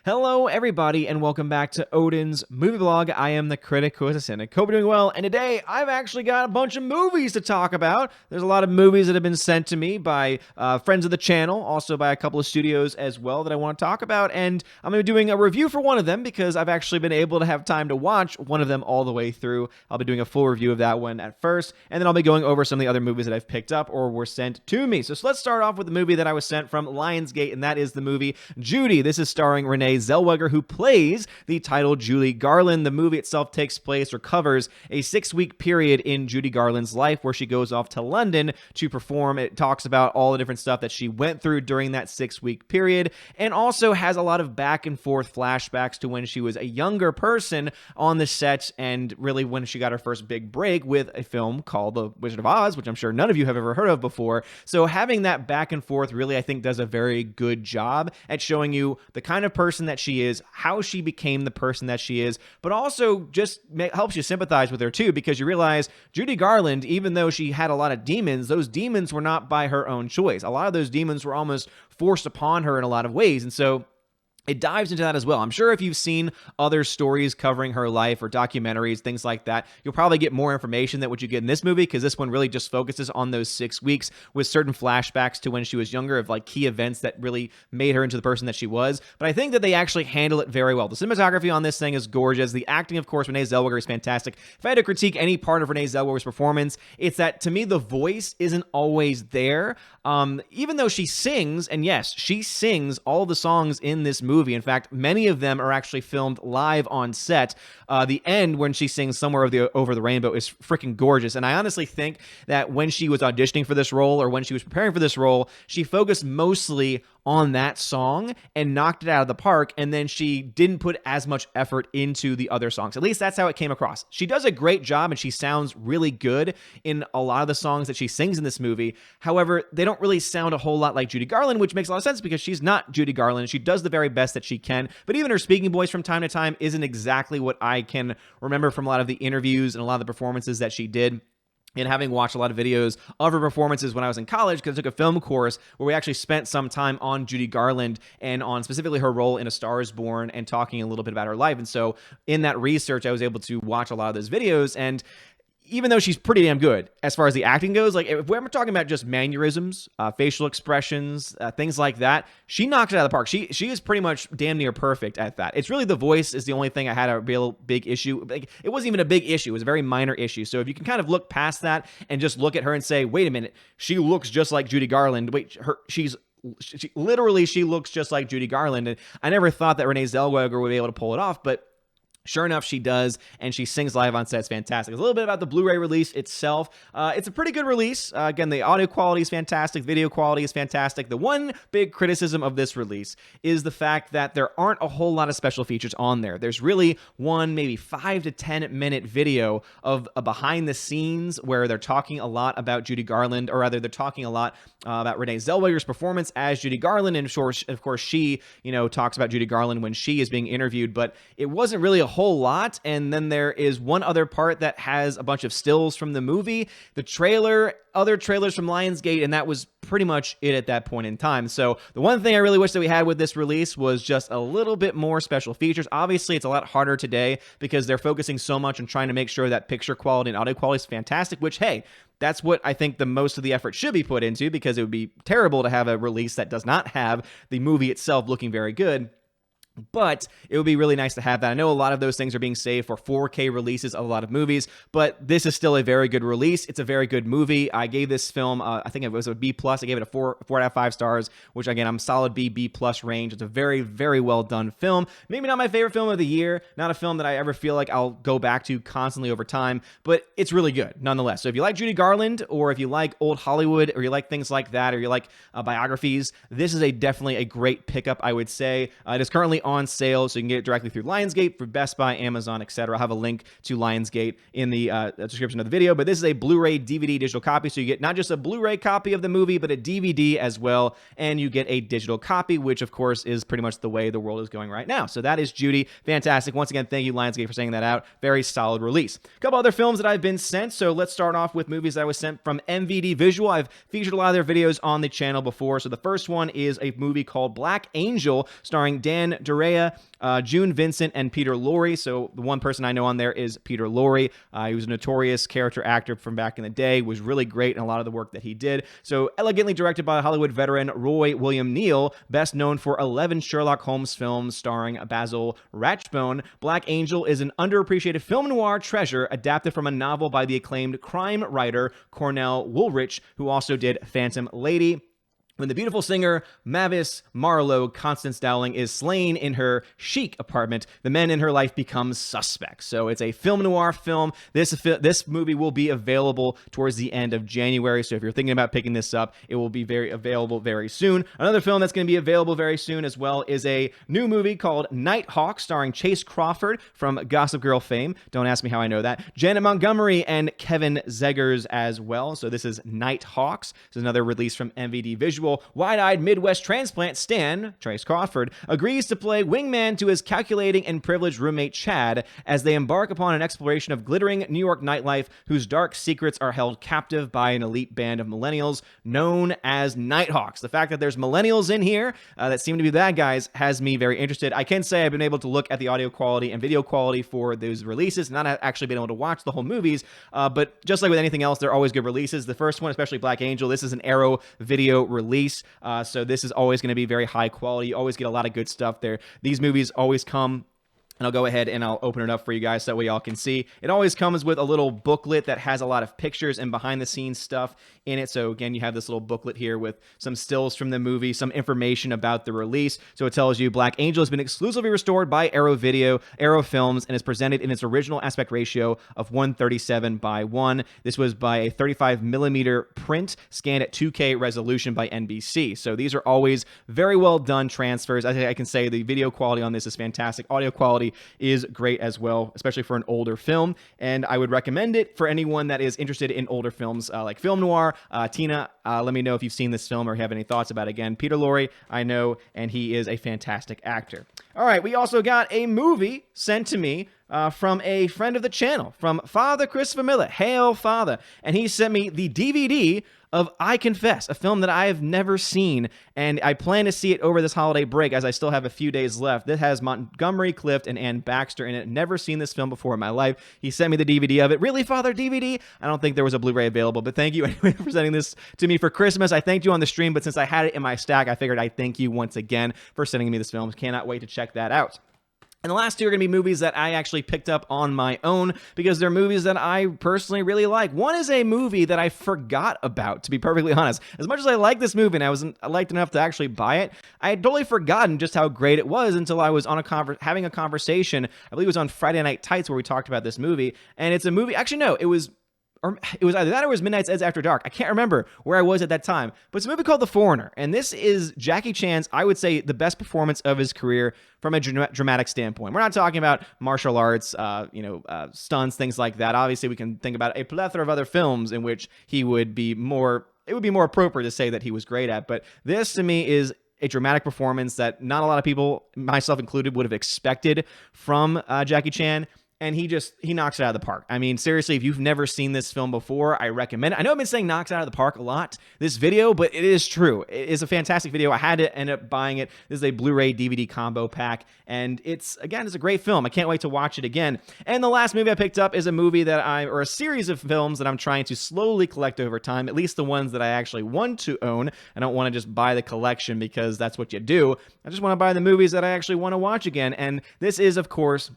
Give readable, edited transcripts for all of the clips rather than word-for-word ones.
Hello, everybody, and welcome back to Odin's Movie Blog. I am the critic who is a cynic. Hope you're doing well, and today I've actually got a bunch of movies to talk about. There's a lot of movies that have been sent to me by friends of the channel, also by a couple of studios as well that I want to talk about, and I'm going to be doing a review for one of them because I've actually been able to have time to watch one of them all the way through. I'll be doing a full review of that one at first, and then I'll be going over some of the other movies that I've picked up or were sent to me. So let's start off with the movie that I was sent from Lionsgate, and that is the movie Judy. This is starring Renee Zellweger, who plays the title Judy Garland. The movie itself takes place or covers a 6-week period in Judy Garland's life where she goes off to London to perform. It talks about all the different stuff that she went through during that 6-week period, and also has a lot of back and forth flashbacks to when she was a younger person on the set and really when she got her first big break with a film called The Wizard of Oz, which I'm sure none of you have ever heard of before. So having that back and forth really, I think, does a very good job at showing you the kind of person that she is, how she became the person that she is, but also just helps you sympathize with her too, because you realize Judy Garland, even though she had a lot of demons, those demons were not by her own choice. A lot of those demons were almost forced upon her in a lot of ways, and so it dives into that as well. I'm sure if you've seen other stories covering her life or documentaries, things like that, you'll probably get more information than what you get in this movie, because this one really just focuses on those 6 weeks with certain flashbacks to when she was younger of like key events that really made her into the person that she was. But I think that they actually handle it very well. The cinematography on this thing is gorgeous. The acting, of course, Renee Zellweger is fantastic. If I had to critique any part of Renee Zellweger's performance, it's that to me the voice isn't always there. Even though she sings, and yes, she sings all the songs in this movie. In fact, many of them are actually filmed live on set. The end when she sings Somewhere Over the Rainbow is freaking gorgeous. And I honestly think that when she was auditioning for this role or when she was preparing for this role, she focused mostly on that song and knocked it out of the park, and then she didn't put as much effort into the other songs. At least that's how it came across. She does a great job and she sounds really good in a lot of the songs that she sings in this movie. However, they don't really sound a whole lot like Judy Garland, which makes a lot of sense because she's not Judy Garland. She does the very best that she can, but even her speaking voice from time to time isn't exactly what I can remember from a lot of the interviews and a lot of the performances that she did. And having watched a lot of videos of her performances when I was in college, because I took a film course where we actually spent some time on Judy Garland and on specifically her role in A Star is Born and talking a little bit about her life. And so in that research, I was able to watch a lot of those videos, and even though she's pretty damn good as far as the acting goes, like if we're talking about just mannerisms, facial expressions, things like that, she knocks it out of the park. She is pretty much damn near perfect at that. It's really the voice is the only thing I had a real big issue. Like, it wasn't even a big issue. It was a very minor issue. So if you can kind of look past that and just look at her and say, wait a minute, she looks just like Judy Garland. Wait, she literally looks just like Judy Garland. And I never thought that Renee Zellweger would be able to pull it off, but sure enough, she does, and she sings live on set. It's fantastic. It's a little bit about the Blu-ray release itself. It's a pretty good release. Again, the audio quality is fantastic. Video quality is fantastic. The one big criticism of this release is the fact that there aren't a whole lot of special features on there. There's really one, maybe 5 to 10 minute video of a behind the scenes where they're talking a lot about Judy Garland, or rather, they're talking a lot about Renee Zellweger's performance as Judy Garland, and of course, she, talks about Judy Garland when she is being interviewed, but it wasn't really a whole lot. And then there is one other part that has a bunch of stills from the movie, the trailer, other trailers from Lionsgate, and that was pretty much it at that point in time. So the one thing I really wish that we had with this release was just a little bit more special features. Obviously, it's a lot harder today because they're focusing so much on trying to make sure that picture quality and audio quality is fantastic, which, hey, that's what I think the most of the effort should be put into, because it would be terrible to have a release that does not have the movie itself looking very good. But it would be really nice to have that. I know a lot of those things are being saved for 4K releases of a lot of movies, but this is still a very good release. It's a very good movie. I gave this film, I think it was a B+. I gave it a 4 out of 5 stars, which again, I'm solid B+ range. It's a very, very well done film. Maybe not my favorite film of the year, not a film that I ever feel like I'll go back to constantly over time, but it's really good nonetheless. So if you like Judy Garland, or if you like old Hollywood, or you like things like that, or you like biographies, this is definitely a great pickup, I would say. It is currently on sale, so you can get it directly through Lionsgate, for Best Buy, Amazon, etc. I'll have a link to Lionsgate in the description of the video, but this is a Blu-ray DVD digital copy, so you get not just a Blu-ray copy of the movie, but a DVD as well, and you get a digital copy, which of course is pretty much the way the world is going right now. So that is Judy. Fantastic. Once again, thank you, Lionsgate, for sending that out. Very solid release. A couple other films that I've been sent, so let's start off with movies that I was sent from MVD Visual. I've featured a lot of their videos on the channel before, so the first one is a movie called Black Angel, starring Dan Durea, June Vincent, and Peter Lorre. So the one person I know on there is Peter Lorre. He was a notorious character actor from back in the day, was really great in a lot of the work that he did. So elegantly directed by Hollywood veteran Roy William Neal, best known for 11 Sherlock Holmes films starring Basil Rathbone. Black Angel is an underappreciated film noir treasure adapted from a novel by the acclaimed crime writer Cornell Woolrich, who also did Phantom Lady. When the beautiful singer Mavis Marlowe, Constance Dowling, is slain in her chic apartment, the men in her life become suspects. So it's a film noir film. This movie will be available towards the end of January. So if you're thinking about picking this up, it will be available very soon. Another film that's going to be available very soon as well is a new movie called Nighthawk, starring Chase Crawford from Gossip Girl fame. Don't ask me how I know that. Janet Montgomery and Kevin Zegers as well. So this is Nighthawks. This is another release from MVD Visual. Wide-eyed Midwest transplant Stan, Trace Crawford, agrees to play wingman to his calculating and privileged roommate Chad as they embark upon an exploration of glittering New York nightlife whose dark secrets are held captive by an elite band of millennials known as Nighthawks. The fact that there's millennials in here that seem to be bad guys has me very interested. I can say I've been able to look at the audio quality and video quality for those releases, not actually been able to watch the whole movies, but just like with anything else, they're always good releases. The first one, especially Black Angel, this is an Arrow video release. So this is always going to be very high quality. You always get a lot of good stuff there. These movies always come, and I'll go ahead and I'll open it up for you guys so that way y'all can see. It always comes with a little booklet that has a lot of pictures and behind the scenes stuff in it. So again, you have this little booklet here with some stills from the movie, some information about the release. So it tells you Black Angel has been exclusively restored by Arrow Films, and is presented in its original aspect ratio of 137:1. This was by a 35mm print scanned at 2K resolution by NBC. So these are always very well done transfers. I can say the video quality on this is fantastic. Audio quality is great as well, especially for an older film, and I would recommend it for anyone that is interested in older films like film noir. Tina, let me know if you've seen this film or have any thoughts about it. Again, Peter Lorre, I know, and he is a fantastic actor. All right, we also got a movie sent to me from a friend of the channel, from Father Christopher Miller. Hail, Father. And he sent me the DVD of I Confess, a film that I have never seen, and I plan to see it over this holiday break as I still have a few days left. This has Montgomery Clift and Ann Baxter in it. Never seen this film before in my life. He sent me the DVD of it. Really, Father, DVD? I don't think there was a Blu-ray available, but thank you anyway for sending this to me for Christmas. I thanked you on the stream, but since I had it in my stack, I figured I'd thank you once again for sending me this film. Cannot wait to check that out. And the last two are going to be movies that I actually picked up on my own because they're movies that I personally really like. One is a movie that I forgot about, to be perfectly honest. As much as I like this movie and I liked enough to actually buy it, I had totally forgotten just how great it was until I was on having a conversation. I believe it was on Friday Night Tights where we talked about this movie. And it's a movie, actually no, it was either that or it was Midnight's Edge After Dark. I can't remember where I was at that time. But it's a movie called The Foreigner. And this is Jackie Chan's, I would say, the best performance of his career from a dramatic standpoint. We're not talking about martial arts, stunts, things like that. Obviously, we can think about a plethora of other films in which it would be more appropriate to say that he was great at. But this, to me, is a dramatic performance that not a lot of people, myself included, would have expected from Jackie Chan. And he knocks it out of the park. I mean, seriously, if you've never seen this film before, I recommend it. I know I've been saying knocks it out of the park a lot, this video, but it is true. It is a fantastic video. I had to end up buying it. This is a Blu-ray DVD combo pack, and it's a great film. I can't wait to watch it again. And the last movie I picked up is a movie or a series of films that I'm trying to slowly collect over time, at least the ones that I actually want to own. I don't want to just buy the collection because that's what you do. I just want to buy the movies that I actually want to watch again. And this is, of course,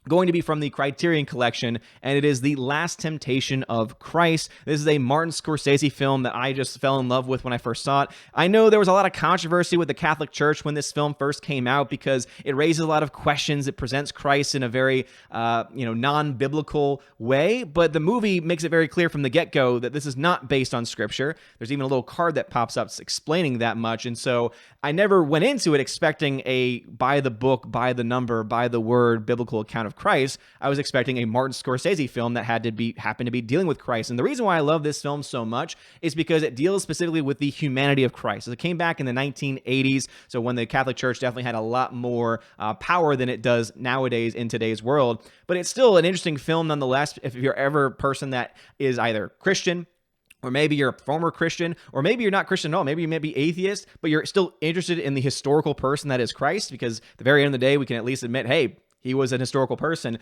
going to be from the Criterion Collection, and it is The Last Temptation of Christ. This is a Martin Scorsese film that I just fell in love with when I first saw it. I know there was a lot of controversy with the Catholic Church when this film first came out because it raises a lot of questions. It presents Christ in a very, non-biblical way, but the movie makes it very clear from the get-go that this is not based on Scripture. There's even a little card that pops up explaining that much, and so I never went into it expecting a by the book, by the number, by the word biblical account of Christ. I was expecting a Martin Scorsese film that happened to be dealing with Christ. And the reason why I love this film so much is because it deals specifically with the humanity of Christ. So it came back in the 1980s, so when the Catholic Church definitely had a lot more power than it does nowadays in today's world. But it's still an interesting film nonetheless if you're ever a person that is either Christian or maybe you're a former Christian, or maybe you're not Christian at all. Maybe you may be atheist, but you're still interested in the historical person that is Christ, because at the very end of the day, we can at least admit, hey, he was an historical person,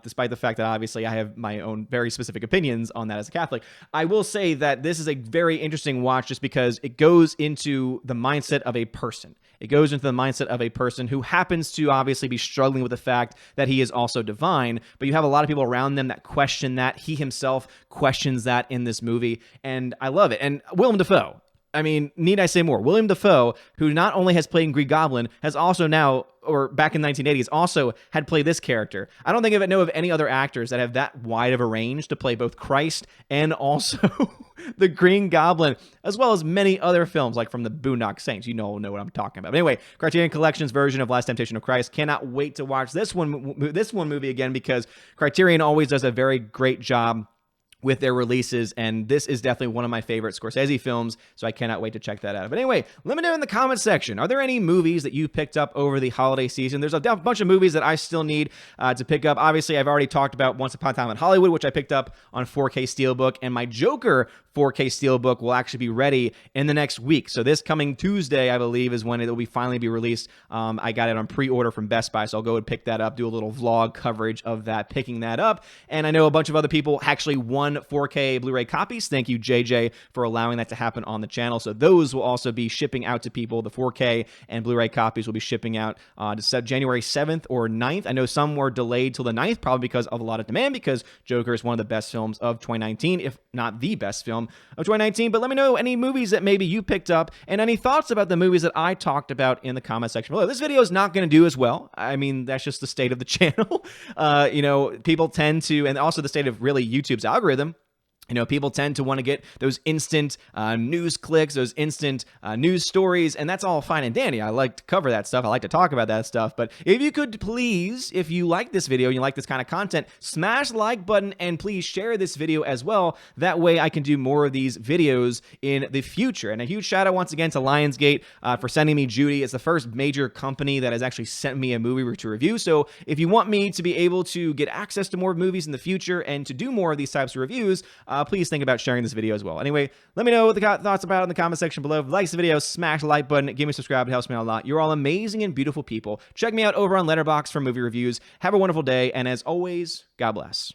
despite the fact that obviously I have my own very specific opinions on that as a Catholic. I will say that this is a very interesting watch just because it goes into the mindset of a person. It goes into the mindset of a person who happens to obviously be struggling with the fact that he is also divine, but you have a lot of people around them that question that. He himself questions that in this movie, and I love it. And Willem Dafoe, I mean, need I say more? Willem Dafoe, who not only has played Green Goblin, has also now, or back in the 1980s, also had played this character. I don't think I know of any other actors that have that wide of a range to play both Christ and also the Green Goblin, as well as many other films like from the Boondock Saints. You all know what I'm talking about. But anyway, Criterion Collection's version of Last Temptation of Christ. Cannot wait to watch this one movie again, because Criterion always does a very great job with their releases, and this is definitely one of my favorite Scorsese films, so I cannot wait to check that out. But anyway, let me know in the comments section, are there any movies that you picked up over the holiday season? There's a bunch of movies that I still need to pick up. Obviously, I've already talked about Once Upon a Time in Hollywood, which I picked up on 4K Steelbook, and my Joker 4K Steelbook will actually be ready in the next week. So this coming Tuesday, I believe, is when it will finally be released. I got it on pre-order from Best Buy, so I'll go and pick that up, do a little vlog coverage of that, picking that up. And I know a bunch of other people actually won 4K Blu-ray copies. Thank you, JJ, for allowing that to happen on the channel. So those will also be shipping out to people. The 4K and Blu-ray copies will be shipping out to January 7th or 9th. I know some were delayed till the 9th, probably because of a lot of demand, because Joker is one of the best films of 2019, if not the best film of 2019. But let me know any movies that maybe you picked up and any thoughts about the movies that I talked about in the comment section below. This video is not going to do as well. I mean, that's just the state of the channel. People tend to, and also the state of really YouTube's algorithm. People tend to want to get those instant news clicks, those instant news stories, and that's all fine and dandy. I like to cover that stuff. I like to talk about that stuff. But if you could please, if you like this video and you like this kind of content, smash the like button and please share this video as well. That way I can do more of these videos in the future. And a huge shout out once again to Lionsgate for sending me Judy. It's the first major company that has actually sent me a movie to review. So if you want me to be able to get access to more movies in the future and to do more of these types of reviews, please think about sharing this video as well. Anyway, let me know what the thoughts about it in the comment section below. If you like the video, smash the like button, give me a subscribe, it helps me out a lot. You're all amazing and beautiful people. Check me out over on Letterboxd for movie reviews. Have a wonderful day, and as always, God bless.